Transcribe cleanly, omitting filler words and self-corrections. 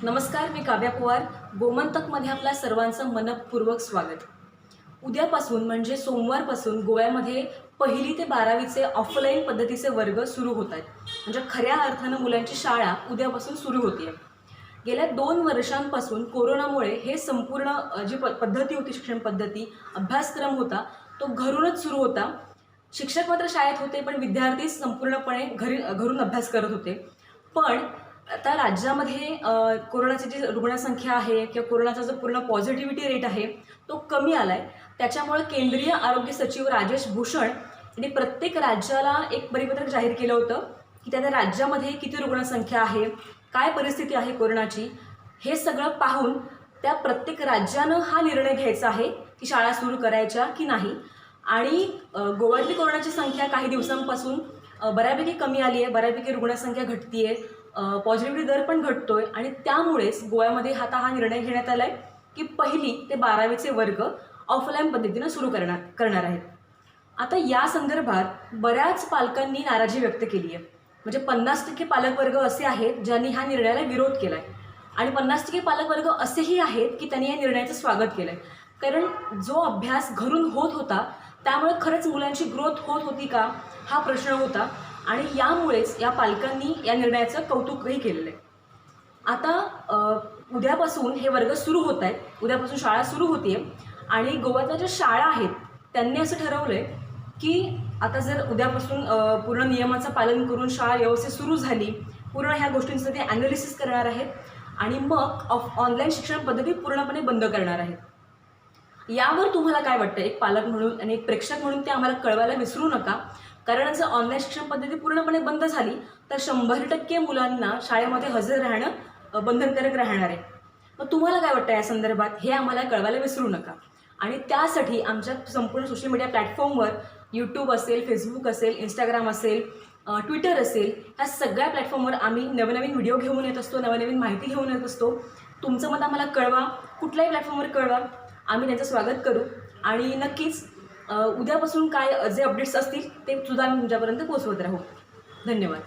नमस्कार, मी काव्या पवार. गोमंतकमध्ये आपल्या सर्वांचं मनपूर्वक स्वागत. उद्यापासून म्हणजे सोमवारपासून गोव्यामध्ये 1ली ते 12वीचे ऑफलाईन पद्धतीचे वर्ग सुरू होत आहेत. म्हणजे खऱ्या अर्थानं मुलांची शाळा उद्यापासून सुरू होती आहे. गेल्या 2 वर्षांपासून कोरोनामुळे हे संपूर्ण जी पद्धती होती, शिक्षण पद्धती, अभ्यासक्रम होता, तो घरूनच सुरू होता. शिक्षक मात्र शाळेत होते, पण विद्यार्थी संपूर्णपणे घरून अभ्यास करत होते. पण आता राज्यामध्ये कोरोनाची जी रुग्णसंख्या आहे किंवा कोरोनाचा जो पूर्ण पॉझिटिव्हिटी रेट आहे तो कमी आला आहे. त्याच्यामुळे केंद्रीय आरोग्य सचिव राजेश भूषण यांनी प्रत्येक राज्याला एक परिपत्रक जाहीर केलं होतं की त्या राज्यामध्ये किती रुग्णसंख्या आहे, काय परिस्थिती आहे कोरोनाची, हे सगळं पाहून त्या प्रत्येक राज्यानं हा निर्णय घ्यायचा आहे की शाळा सुरू करायच्या की नाही. आणि गोव्यातली कोरोनाची संख्या काही दिवसांपासून बऱ्यापैकी कमी आली आहे, बऱ्यापैकी रुग्णसंख्या घटती आहे, पॉझिटिव्हिटी दर पण घटतोय आणि त्यामुळेच गोव्यामध्ये आता हा निर्णय घेण्यात आला आहे की 1ली ते 12वीचे वर्ग ऑफलाईन पद्धतीनं सुरू करणार आहेत. आता या संदर्भात बऱ्याच पालकांनी नाराजी व्यक्त केली आहे. म्हणजे 50% पालकवर्ग असे आहेत ज्यांनी ह्या निर्णयाला विरोध केला आहे आणि 50% पालकवर्ग असेही आहेत की त्यांनी या निर्णयाचं स्वागत केलं आहे. कारण जो अभ्यास घरून होत होता त्यामुळे खरंच मुलांची ग्रोथ होत होती का, हा प्रश्न होता आणि यामुळेच या पालकांनी या निर्णयाचं कौतुकही केलेलं आहे. आता उद्यापासून हे वर्ग सुरू होत आहेत, उद्यापासून शाळा सुरू होती आहे आणि गोव्यातल्या ज्या शाळा आहेत त्यांनी असं ठरवलं आहे की आता जर उद्यापासून पूर्ण नियमांचं पालन करून शाळा व्यवस्थित सुरू झाली, पूर्ण ह्या गोष्टींचं ते ॲनालिसिस करणार आहेत आणि मग ऑनलाईन शिक्षण पद्धती पूर्णपणे बंद करणार आहेत. यावर तुम्हाला काय वाटतं? एक पालक म्हणून आणि एक प्रेक्षक म्हणून ते आम्हाला कळवायला विसरू नका. कारण जर ऑनलाईन शिक्षण पद्धती पूर्णपणे बंद झाली तर 100% मुलांना शाळेमध्ये हजर राहणं बंधनकारक राहणार आहे. मग तुम्हाला काय वाटतं या संदर्भात? हे आम्हाला कळवायला विसरू नका. आणि त्यासाठी आमच्या संपूर्ण सोशल मीडिया प्लॅटफॉर्मवर यूट्यूब असेल, फेसबुक असेल, इंस्टाग्राम असेल, ट्विटर असेल, ह्या सगळ्या प्लॅटफॉर्मवर आम्ही नवनवीन व्हिडिओ घेऊन येत असतो, नवनवीन माहिती घेऊन येत असतो. तुमचं मत आम्हाला कळवा, कुठल्याही प्लॅटफॉर्मवर कळवा, आम्ही त्यांचं स्वागत करू. आणि नक्कीच उद्यापासून काय जे अपडेट्स असतील ते सुद्धा आम्ही तुमच्यापर्यंत पोहोचवत राहू. धन्यवाद.